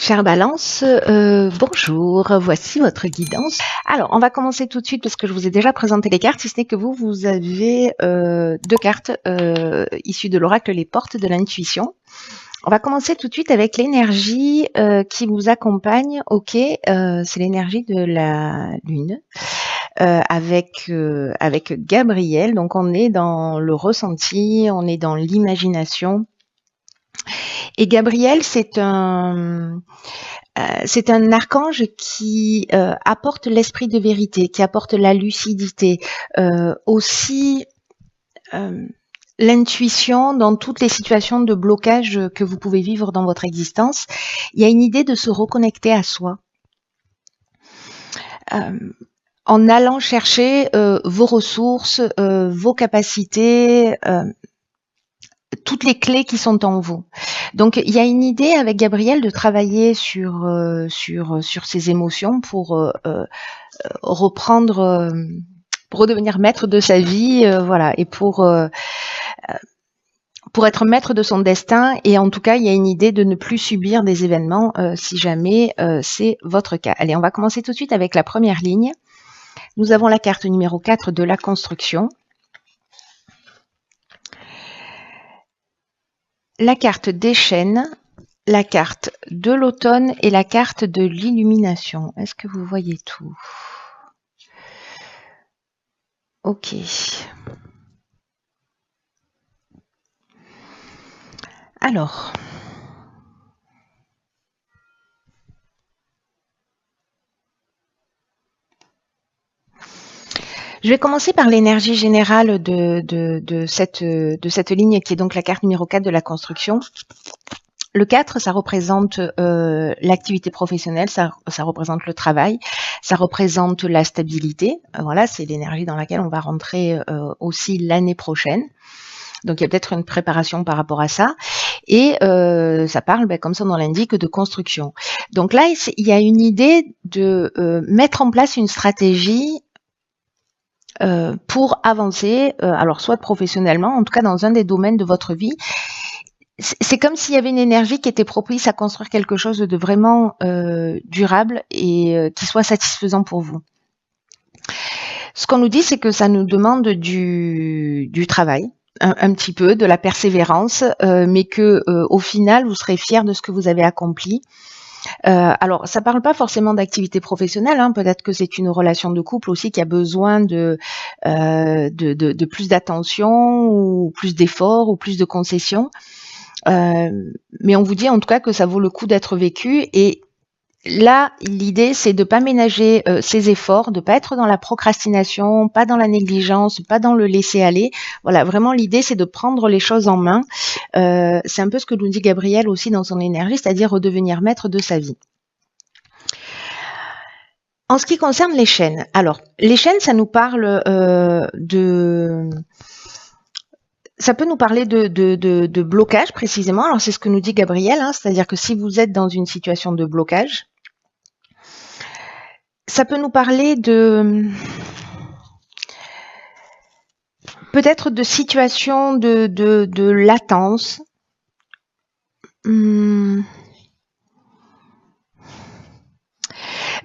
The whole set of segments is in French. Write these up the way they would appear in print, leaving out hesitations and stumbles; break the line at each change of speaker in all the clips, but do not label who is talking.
Chère Balance, bonjour, voici votre guidance. Alors, on va commencer tout de suite parce que je vous ai déjà présenté les cartes, si ce n'est que vous avez deux cartes issues de l'oracle Les Portes de l'Intuition. On va commencer tout de suite avec l'énergie qui vous accompagne. Ok, c'est l'énergie de la Lune avec Gabriel. Donc, on est dans le ressenti, on est dans l'imagination. Et Gabriel, c'est un archange qui apporte l'esprit de vérité, qui apporte la lucidité, aussi l'intuition dans toutes les situations de blocage que vous pouvez vivre dans votre existence. Il y a une idée de se reconnecter à soi. En allant chercher vos ressources, vos capacités, toutes les clés qui sont en vous. Donc, il y a une idée avec Gabriel de travailler sur ses émotions pour reprendre, pour redevenir maître de sa vie, voilà, et pour être maître de son destin. Et en tout cas, il y a une idée de ne plus subir des événements si jamais c'est votre cas. Allez, on va commencer tout de suite avec la première ligne. Nous avons la carte numéro 4 de la construction. La carte des chênes, la carte de l'automne et la carte de l'illumination. Est-ce que vous voyez tout? Ok. Alors, je vais commencer par l'énergie générale de cette ligne qui est donc la carte numéro 4 de la construction. Le 4, ça représente l'activité professionnelle, ça représente le travail, ça représente la stabilité. Voilà, c'est l'énergie dans laquelle on va rentrer aussi l'année prochaine. Donc, il y a peut-être une préparation par rapport à ça. Et ça parle, comme son nom l'indique, de construction. Donc là, il y a une idée de mettre en place une stratégie pour avancer, alors soit professionnellement, en tout cas dans un des domaines de votre vie. C'est comme s'il y avait une énergie qui était propice à construire quelque chose de vraiment durable et qui soit satisfaisant pour vous. Ce qu'on nous dit, c'est que ça nous demande du travail, un petit peu, de la persévérance, mais que au final, vous serez fiers de ce que vous avez accompli. Alors, ça parle pas forcément d'activité professionnelle, hein. Peut-être que c'est une relation de couple aussi qui a besoin de plus d'attention ou plus d'efforts ou plus de concessions. Mais on vous dit en tout cas que ça vaut le coup d'être vécu. Et là, l'idée, c'est de pas ménager ses efforts, de pas être dans la procrastination, pas dans la négligence, pas dans le laisser-aller. Voilà, vraiment, l'idée, c'est de prendre les choses en main. C'est un peu ce que nous dit Gabriel aussi dans son énergie, c'est-à-dire redevenir maître de sa vie. En ce qui concerne les chaînes, alors, les chaînes, ça nous parle ça peut nous parler de blocage précisément. Alors, c'est ce que nous dit Gabriel, hein, c'est-à-dire que si vous êtes dans une situation de blocage, ça peut nous parler peut-être de situation de latence. Le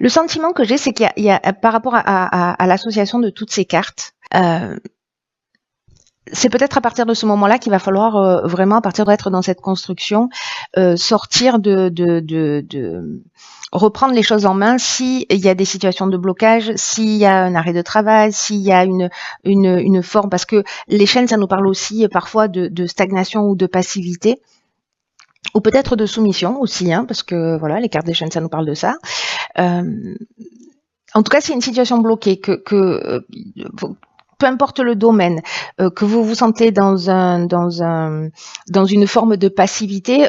sentiment que j'ai, c'est qu'il y a par rapport à l'association de toutes ces cartes, c'est peut-être à partir de ce moment-là qu'il va falloir vraiment, à partir d'être dans cette construction, sortir reprendre les choses en main s'il y a des situations de blocage, s'il y a un arrêt de travail, s'il y a une forme, parce que les chaînes, ça nous parle aussi parfois de stagnation ou de passivité, ou peut-être de soumission aussi, hein, parce que voilà, les cartes des chaînes, ça nous parle de ça. En tout cas, c'est une situation bloquée peu importe le domaine, que vous vous sentez dans une forme de passivité.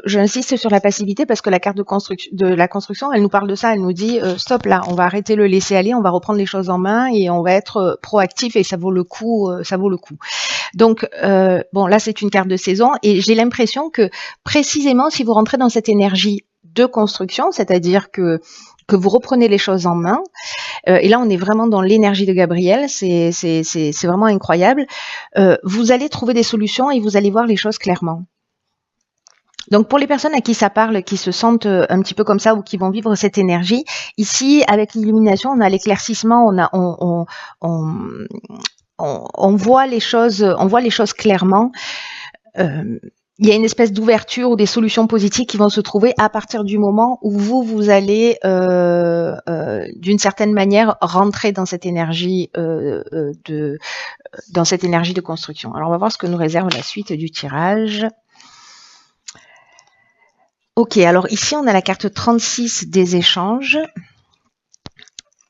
J'insiste sur la passivité parce que la carte de la construction, elle nous parle de ça. Elle nous dit stop là, on va arrêter le laisser aller, on va reprendre les choses en main et on va être proactif et ça vaut le coup. Donc bon, là c'est une carte de saison et j'ai l'impression que précisément si vous rentrez dans cette énergie de construction, c'est-à-dire que vous reprenez les choses en main. Et là, on est vraiment dans l'énergie de Gabriel. C'est vraiment incroyable. Vous allez trouver des solutions et vous allez voir les choses clairement. Donc pour les personnes à qui ça parle, qui se sentent un petit peu comme ça ou qui vont vivre cette énergie, ici avec l'illumination, on a l'éclaircissement, on voit les choses, clairement. Il y a une espèce d'ouverture ou des solutions positives qui vont se trouver à partir du moment où vous allez d'une certaine manière rentrer dans cette énergie de construction. Alors on va voir ce que nous réserve la suite du tirage. Ok, alors ici on a la carte 36 des échanges.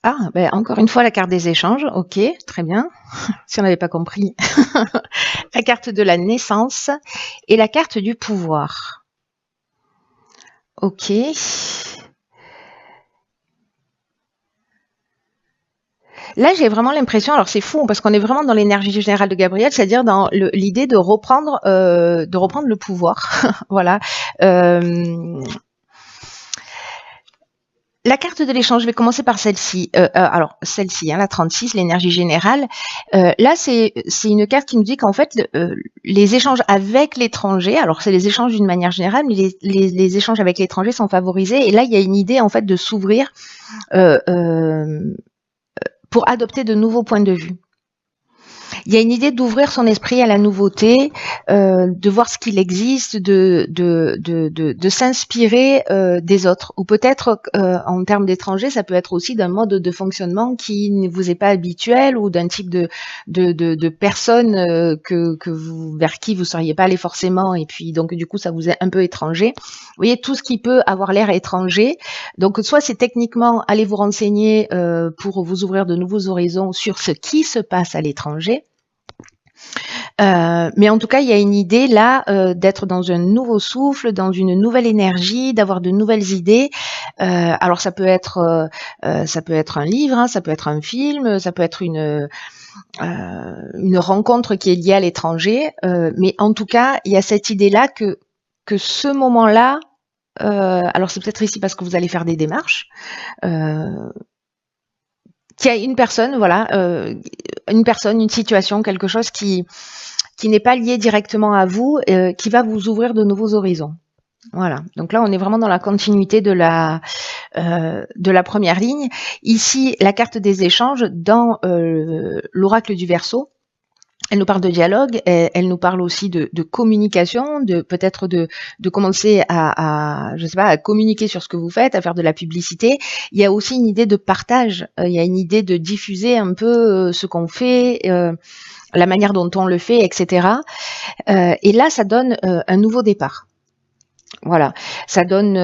Ah, ben encore une fois la carte des échanges, ok, très bien, si on n'avait pas compris. La carte de la naissance et la carte du pouvoir. Ok. Là, j'ai vraiment l'impression, alors c'est fou, parce qu'on est vraiment dans l'énergie générale de Gabriel, c'est-à-dire dans l'idée de reprendre le pouvoir. Voilà. La carte de l'échange, je vais commencer par celle-ci. Alors, celle-ci, hein, la 36, l'énergie générale. Là, c'est une carte qui nous dit qu'en fait, les échanges avec l'étranger, alors c'est les échanges d'une manière générale, mais les échanges avec l'étranger sont favorisés. Et là, il y a une idée, en fait, de s'ouvrir pour adopter de nouveaux points de vue. Il y a une idée d'ouvrir son esprit à la nouveauté, de voir ce qu'il existe, de s'inspirer des autres. Ou peut-être, en termes d'étrangers, ça peut être aussi d'un mode de fonctionnement qui ne vous est pas habituel ou d'un type de personne vers qui vous ne seriez pas allé forcément. Et puis, donc, du coup, ça vous est un peu étranger. Vous voyez, tout ce qui peut avoir l'air étranger. Donc, soit c'est techniquement, allez vous renseigner pour vous ouvrir de nouveaux horizons sur ce qui se passe à l'étranger. Mais en tout cas, il y a une idée là d'être dans un nouveau souffle, dans une nouvelle énergie, d'avoir de nouvelles idées. Alors ça peut être un livre, hein, ça peut être un film, ça peut être une rencontre qui est liée à l'étranger. Mais en tout cas, il y a cette idée-là que ce moment-là, alors c'est peut-être ici parce que vous allez faire des démarches. Qu'il y a une personne, voilà, une situation, quelque chose qui n'est pas lié directement à vous, qui va vous ouvrir de nouveaux horizons. Voilà. Donc là, on est vraiment dans la continuité de la première ligne. Ici, la carte des échanges dans l'oracle du Verseau. Elle nous parle de dialogue, elle nous parle aussi de communication, de peut-être de commencer à je sais pas, à communiquer sur ce que vous faites, à faire de la publicité. Il y a aussi une idée de partage, il y a une idée de diffuser un peu ce qu'on fait, la manière dont on le fait, etc. Et là, ça donne un nouveau départ. Voilà, ça donne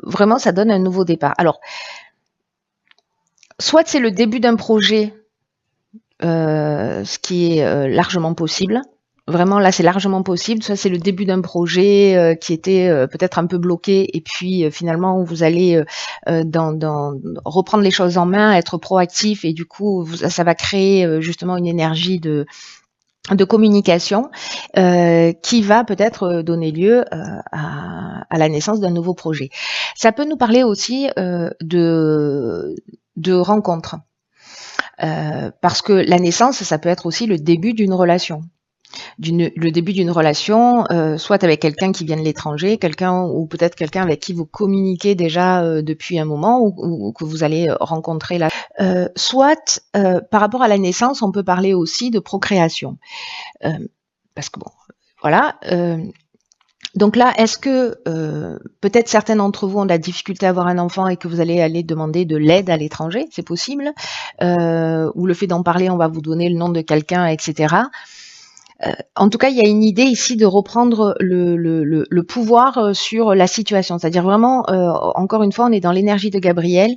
vraiment, ça donne un nouveau départ. Alors, soit c'est le début d'un projet, ce qui est largement possible. Vraiment, là, c'est largement possible. Soit c'est le début d'un projet qui était peut-être un peu bloqué, et puis finalement, vous allez reprendre les choses en main, être proactif, et du coup, ça va créer justement une énergie de communication qui va peut-être donner lieu à la naissance d'un nouveau projet. Ça peut nous parler aussi de rencontres. Parce que la naissance, ça peut être aussi le début d'une relation. Le début d'une relation, soit avec quelqu'un qui vient de l'étranger, ou peut-être quelqu'un avec qui vous communiquez déjà depuis un moment, ou que vous allez rencontrer là. Soit, par rapport à la naissance, on peut parler aussi de procréation. Parce que bon, voilà. Donc là, est-ce que peut-être certains d'entre vous ont de la difficulté à avoir un enfant et que vous allez aller demander de l'aide à l'étranger, c'est possible, ou le fait d'en parler, on va vous donner le nom de quelqu'un, etc. En tout cas, il y a une idée ici de reprendre le pouvoir sur la situation, c'est-à-dire vraiment, encore une fois, on est dans l'énergie de Gabriel,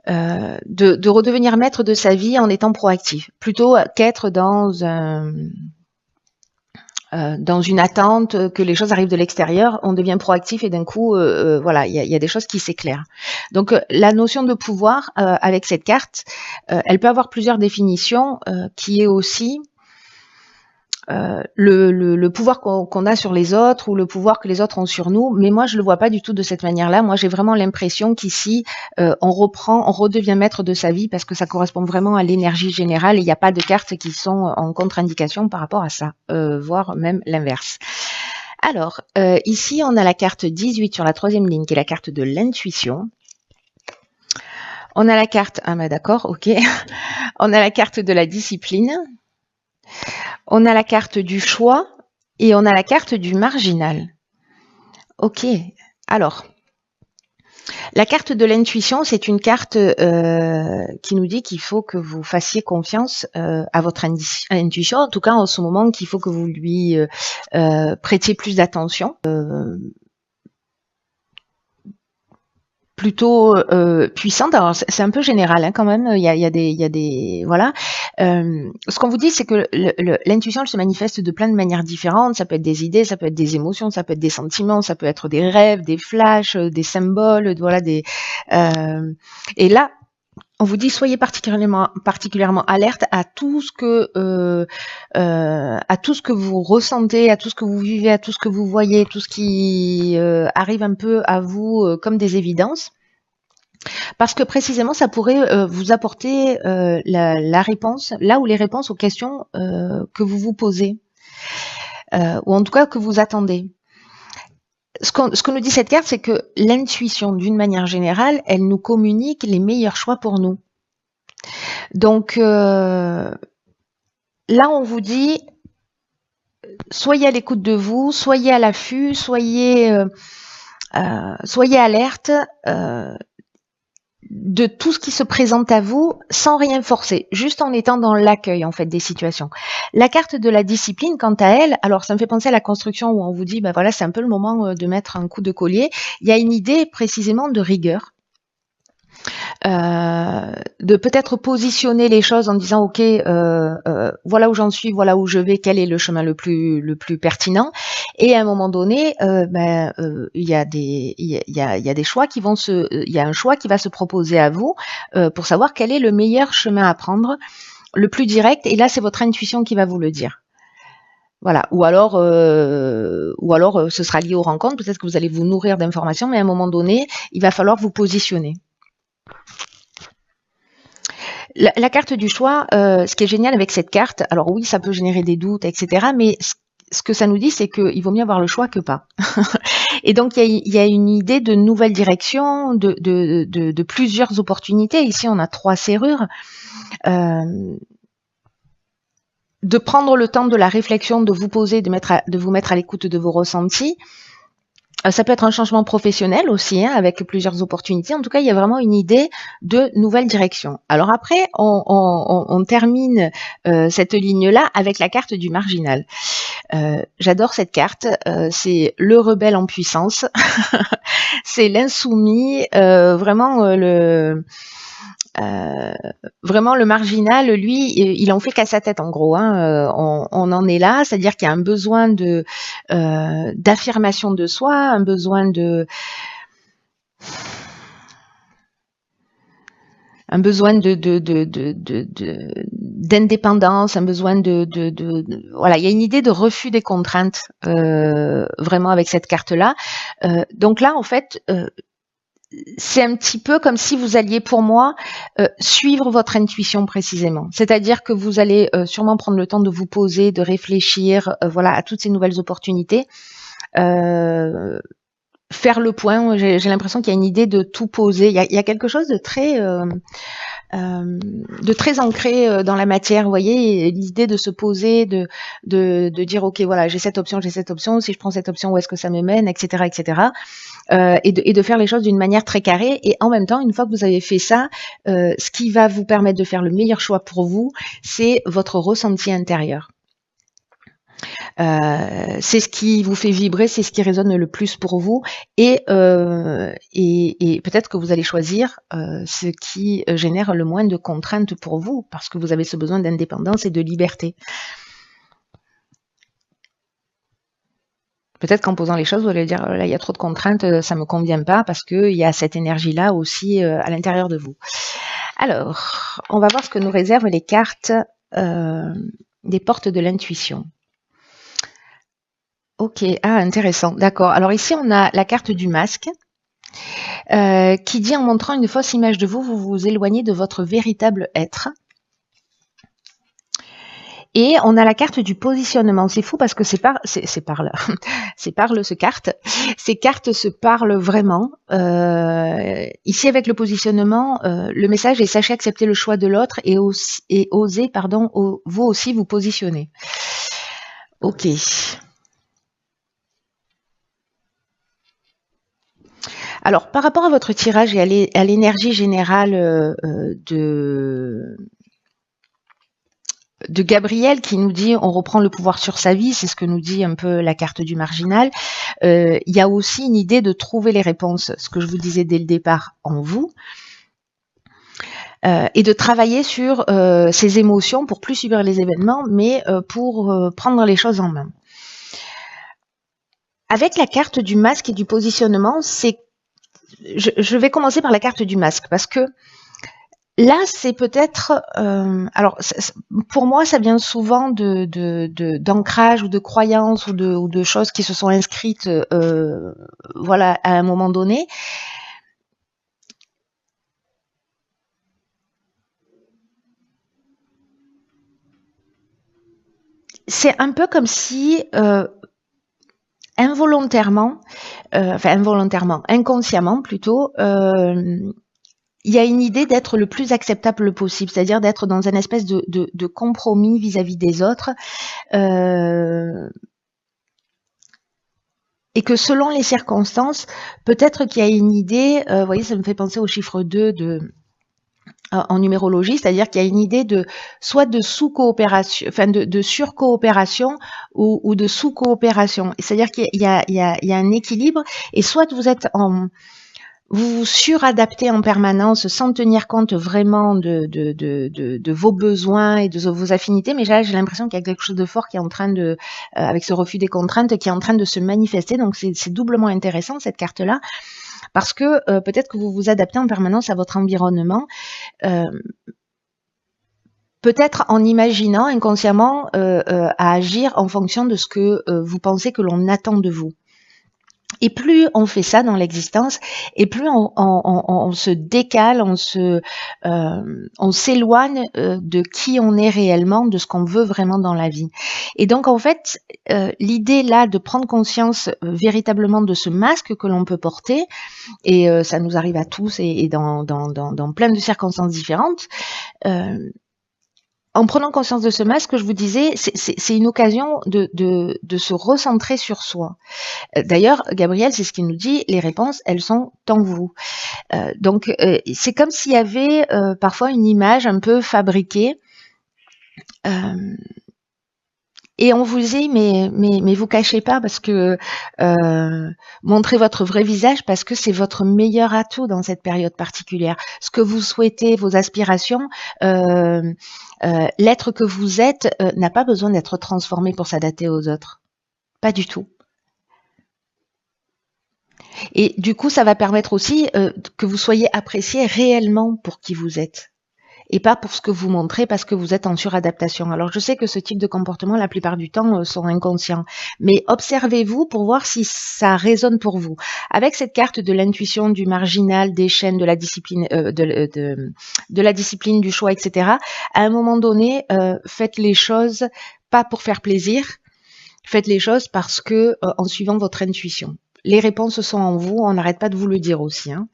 de redevenir maître de sa vie en étant proactif, plutôt qu'être dans une attente que les choses arrivent de l'extérieur. On devient proactif et d'un coup, voilà, il y a des choses qui s'éclairent. Donc, la notion de pouvoir avec cette carte, elle peut avoir plusieurs définitions, qui est aussi le pouvoir qu'on a sur les autres ou le pouvoir que les autres ont sur nous. Mais moi, je le vois pas du tout de cette manière-là. Moi, j'ai vraiment l'impression qu'ici, on redevient maître de sa vie parce que ça correspond vraiment à l'énergie générale. Il n'y a pas de cartes qui sont en contre-indication par rapport à ça, voire même l'inverse. Alors, ici, on a la carte 18 sur la 3e ligne, qui est la carte de l'intuition. On a la carte, ah bah d'accord, ok. On a la carte de la discipline. On a la carte du choix et on a la carte du marginal. Ok, alors, la carte de l'intuition, c'est une carte qui nous dit qu'il faut que vous fassiez confiance à votre intuition, en tout cas en ce moment qu'il faut que vous lui prêtiez plus d'attention. Plutôt puissante. Alors c'est un peu général hein, quand même. Il y a des voilà. Ce qu'on vous dit, c'est que l'intuition, elle se manifeste de plein de manières différentes. Ça peut être des idées, ça peut être des émotions, ça peut être des sentiments, ça peut être des rêves, des flashs, des symboles, voilà des. Et là, on vous dit soyez particulièrement alerte à tout ce que vous ressentez, à tout ce que vous vivez, à tout ce que vous voyez, tout ce qui arrive un peu à vous comme des évidences. Parce que précisément, ça pourrait vous apporter la réponse, là où les réponses aux questions que vous vous posez, ou en tout cas que vous attendez. Ce que nous dit cette carte, c'est que l'intuition, d'une manière générale, elle nous communique les meilleurs choix pour nous. Donc là, on vous dit, soyez à l'écoute de vous, soyez à l'affût, soyez alerte de tout ce qui se présente à vous sans rien forcer, juste en étant dans l'accueil en fait des situations. La carte de la discipline, quant à elle, alors ça me fait penser à la construction où on vous dit, ben voilà, c'est un peu le moment de mettre un coup de collier. Il y a une idée précisément de rigueur. De peut-être positionner les choses en disant ok voilà où j'en suis, voilà où je vais, quel est le chemin le plus pertinent, et à un moment donné il y a des choix qui vont il y a un choix qui va se proposer à vous pour savoir quel est le meilleur chemin à prendre, le plus direct, et là c'est votre intuition qui va vous le dire. Voilà, ou alors ce sera lié aux rencontres, peut-être que vous allez vous nourrir d'informations, mais à un moment donné il va falloir vous positionner. La carte du choix, ce qui est génial avec cette carte, alors oui, ça peut générer des doutes, etc. Mais ce que ça nous dit, c'est qu'il vaut mieux avoir le choix que pas. Et donc, il y a une idée de nouvelle direction, de plusieurs opportunités. Ici, on a 3 serrures. De prendre le temps de la réflexion, de vous poser, de vous mettre à l'écoute de vos ressentis. Ça peut être un changement professionnel aussi, hein, avec plusieurs opportunités. En tout cas, il y a vraiment une idée de nouvelle direction. Alors après, on termine cette ligne-là avec la carte du marginal. J'adore cette carte. C'est le rebelle en puissance. C'est l'insoumis. Vraiment le marginal, lui, il en fait qu'à sa tête en gros. Hein. On en est là, c'est-à-dire qu'il y a un besoin d'affirmation de soi, un besoin d'indépendance, un besoin voilà, il y a une idée de refus des contraintes vraiment avec cette carte-là. Donc là, en fait. C'est un petit peu comme si vous alliez, pour moi, suivre votre intuition précisément. C'est-à-dire que vous allez sûrement prendre le temps de vous poser, de réfléchir, voilà, à toutes ces nouvelles opportunités. Faire le point. J'ai l'impression qu'il y a une idée de tout poser. Il y a quelque chose de très ancré dans la matière, vous voyez, l'idée de se poser, de dire ok, voilà, j'ai cette option, si je prends cette option, où est-ce que ça me mène, etc., etc. Et de faire les choses d'une manière très carrée. Et en même temps, une fois que vous avez fait ça, ce qui va vous permettre de faire le meilleur choix pour vous, c'est votre ressenti intérieur. C'est ce qui vous fait vibrer, c'est ce qui résonne le plus pour vous, et peut-être que vous allez choisir ce qui génère le moins de contraintes pour vous, parce que vous avez ce besoin d'indépendance et de liberté. Peut-être qu'en posant les choses, vous allez dire là, il y a trop de contraintes, ça me convient pas, parce qu'il y a cette énergie-là aussi à l'intérieur de vous. Alors, on va voir ce que nous réservent les cartes des portes de l'intuition. Ok, intéressant, d'accord. Alors ici, on a la carte du masque qui dit, en montrant une fausse image de vous, vous vous éloignez de votre véritable être. Et on a la carte du positionnement. C'est fou parce que c'est parle ce carte. Ces cartes se parlent vraiment. Ici, avec le positionnement, le message est sachez accepter le choix de l'autre et oser, vous aussi vous positionner. Ok. Alors, par rapport à votre tirage et à l'énergie générale de Gabriel qui nous dit on reprend le pouvoir sur sa vie, c'est ce que nous dit un peu la carte du marginal. Il y a aussi une idée de trouver les réponses, ce que je vous disais dès le départ, en vous. Et de travailler sur ses émotions pour plus subir les événements, mais pour prendre les choses en main. Avec la carte du masque et du positionnement, je vais commencer par la carte du masque parce que là, c'est peut-être, alors pour moi, ça vient souvent d'ancrage ou de croyances ou de choses qui se sont inscrites, voilà, à un moment donné. C'est un peu comme si involontairement, inconsciemment plutôt, il y a une idée d'être le plus acceptable possible, c'est-à-dire d'être dans une espèce de compromis vis-à-vis des autres, et que selon les circonstances, peut-être qu'il y a une idée, vous voyez, ça me fait penser au chiffre 2 en numérologie, c'est-à-dire qu'il y a une idée soit de sous-coopération, enfin de sur-coopération ou de sous-coopération. C'est-à-dire qu'il y a un équilibre, et soit vous vous suradaptez en permanence sans tenir compte vraiment de vos besoins et de vos affinités, mais là j'ai l'impression qu'il y a quelque chose de fort qui est en train avec ce refus des contraintes, qui est en train de se manifester. Donc c'est doublement intéressant cette carte-là, parce que peut-être que vous vous adaptez en permanence à votre environnement, peut-être en imaginant inconsciemment à agir en fonction de ce que vous pensez que l'on attend de vous. Et plus on fait ça dans l'existence, et plus on se décale, on s'éloigne de qui on est réellement, de ce qu'on veut vraiment dans la vie. Et donc en fait, l'idée là de prendre conscience véritablement de ce masque que l'on peut porter, et ça nous arrive à tous et dans plein de circonstances différentes. En prenant conscience de ce masque, je vous disais, c'est une occasion de se recentrer sur soi. D'ailleurs, Gabriel, c'est ce qu'il nous dit, les réponses, elles sont en vous. Donc, c'est comme s'il y avait parfois une image un peu fabriquée, et on vous dit, mais vous cachez pas, parce que montrez votre vrai visage, parce que c'est votre meilleur atout dans cette période particulière. Ce que vous souhaitez, vos aspirations, l'être que vous êtes n'a pas besoin d'être transformé pour s'adapter aux autres. Pas du tout. Et du coup, ça va permettre aussi que vous soyez apprécié réellement pour qui vous êtes, et pas pour ce que vous montrez parce que vous êtes en suradaptation. Alors je sais que ce type de comportement, la plupart du temps, sont inconscients, mais observez-vous pour voir si ça résonne pour vous. Avec cette carte de l'intuition, du marginal, des chaînes, de la discipline, de la discipline, du choix, etc., à un moment donné, faites les choses pas pour faire plaisir, faites les choses parce que en suivant votre intuition. Les réponses sont en vous, on n'arrête pas de vous le dire aussi. Hein.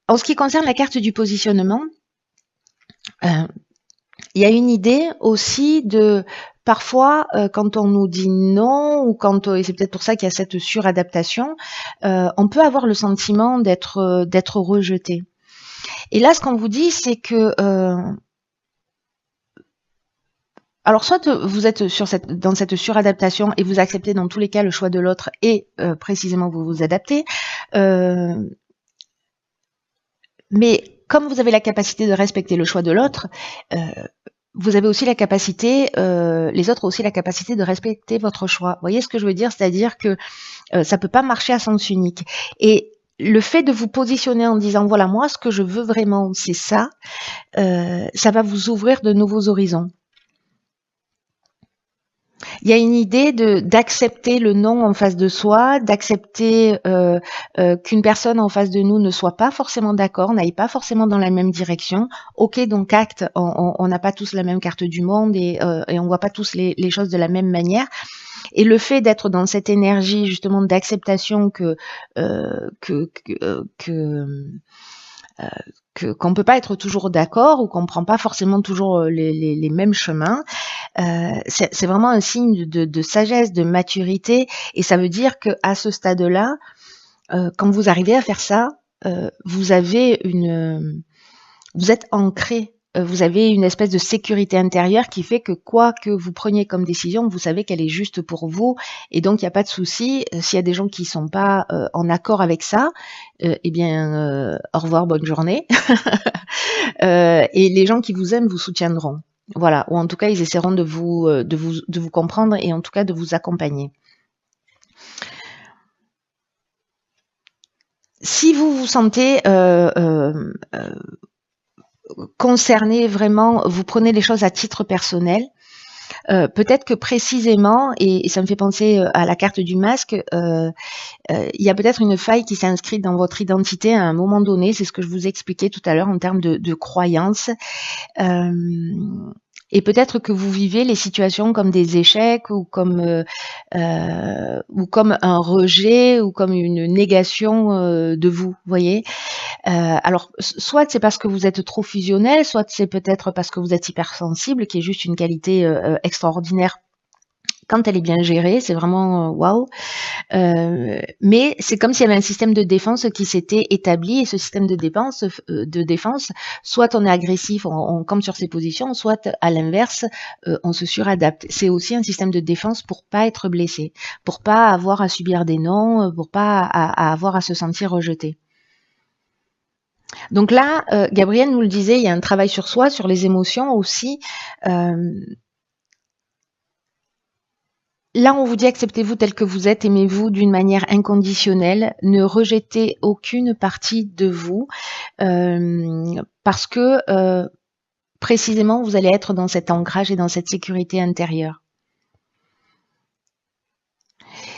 En ce qui concerne la carte du positionnement, il y a une idée aussi de parfois quand on nous dit non, ou et c'est peut-être pour ça qu'il y a cette suradaptation, on peut avoir le sentiment d'être rejeté. Et là, ce qu'on vous dit, c'est que alors soit vous êtes dans cette suradaptation et vous acceptez dans tous les cas le choix de l'autre et précisément vous vous adaptez, mais comme vous avez la capacité de respecter le choix de l'autre, vous avez aussi la capacité, les autres ont aussi la capacité de respecter votre choix. Vous voyez ce que je veux dire? C'est-à-dire que ça peut pas marcher à sens unique. Et le fait de vous positionner en disant voilà, moi ce que je veux vraiment c'est ça, ça va vous ouvrir de nouveaux horizons. Il y a une idée d'accepter le non en face de soi, d'accepter qu'une personne en face de nous ne soit pas forcément d'accord, n'aille pas forcément dans la même direction. Ok, donc acte, on n'a pas tous la même carte du monde et on voit pas tous les choses de la même manière. Et le fait d'être dans cette énergie justement d'acceptation qu'on peut pas être toujours d'accord ou qu'on prend pas forcément toujours les mêmes chemins, c'est vraiment un signe de sagesse, de maturité, et ça veut dire que à ce stade-là, quand vous arrivez à faire ça, vous avez vous êtes ancré. Vous avez une espèce de sécurité intérieure qui fait que quoi que vous preniez comme décision, vous savez qu'elle est juste pour vous, et donc il n'y a pas de souci. S'il y a des gens qui sont pas en accord avec ça, eh bien, au revoir, bonne journée. Et les gens qui vous aiment vous soutiendront. Voilà, ou en tout cas, ils essaieront de vous comprendre et en tout cas de vous accompagner. Si vous vous sentez concerné vraiment, vous prenez les choses à titre personnel, peut-être que précisément, et ça me fait penser à la carte du masque, il y a peut-être une faille qui s'est inscrite dans votre identité à un moment donné, c'est ce que je vous expliquais tout à l'heure en termes de croyances. Et peut-être que vous vivez les situations comme des échecs ou comme un rejet ou comme une négation de vous, voyez. Alors, soit c'est parce que vous êtes trop fusionnel, soit c'est peut-être parce que vous êtes hypersensible, qui est juste une qualité extraordinaire quand elle est bien gérée. C'est vraiment waouh. Mais c'est comme s'il y avait un système de défense qui s'était établi, et ce système de défense, soit on est agressif, on campe sur ses positions, soit à l'inverse, on se suradapte. C'est aussi un système de défense pour pas être blessé, pour pas avoir à subir des noms, pour pas à avoir à se sentir rejeté. Donc là, Gabriel nous le disait, il y a un travail sur soi, sur les émotions aussi. Là, on vous dit acceptez-vous tel que vous êtes, aimez-vous d'une manière inconditionnelle, ne rejetez aucune partie de vous, parce que précisément, vous allez être dans cet ancrage et dans cette sécurité intérieure.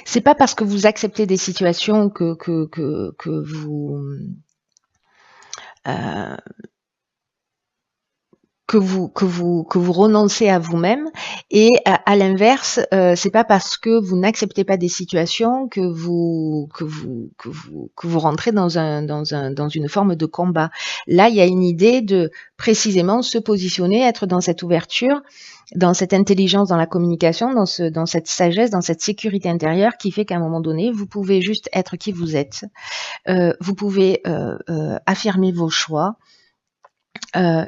C'est pas parce que vous acceptez des situations que vous que vous renoncez à vous-même, et à l'inverse, c'est pas parce que vous n'acceptez pas des situations que vous rentrez dans une forme de combat. Là, il y a une idée de précisément se positionner, être dans cette ouverture, dans cette intelligence dans la communication, dans cette sagesse, dans cette sécurité intérieure qui fait qu'à un moment donné, vous pouvez juste être qui vous êtes. Vous pouvez affirmer vos choix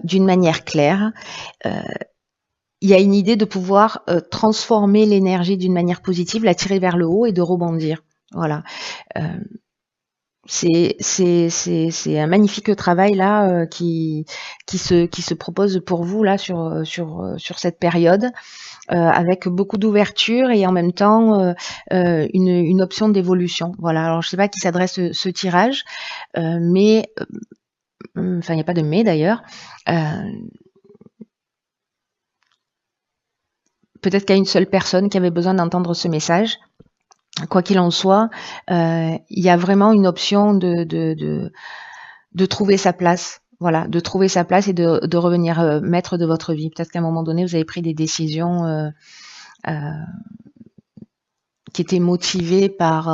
d'une manière claire. Il y a une idée de pouvoir transformer l'énergie d'une manière positive, la tirer vers le haut et de rebondir. Voilà. C'est un magnifique travail là qui se propose pour vous là sur cette période, avec beaucoup d'ouverture et en même temps une option d'évolution. Voilà. Alors je sais pas à qui s'adresse ce tirage, mais enfin il n'y a pas de mais d'ailleurs. Peut-être qu'il y a une seule personne qui avait besoin d'entendre ce message. Quoi qu'il en soit, il y a vraiment une option de trouver sa place. Voilà, de trouver sa place et de revenir maître de votre vie. Peut-être qu'à un moment donné, vous avez pris des décisions qui étaient motivées par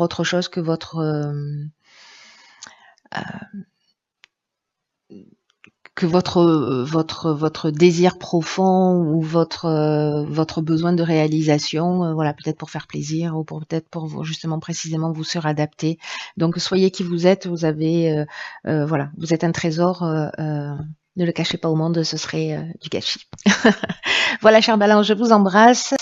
autre chose que votre désir profond ou votre besoin de réalisation, voilà, peut-être pour faire plaisir ou peut-être pour justement précisément vous suradapter. Donc soyez qui vous êtes, vous avez voilà, vous êtes un trésor, ne le cachez pas au monde, ce serait du gâchis. Voilà, chère Balance, je vous embrasse.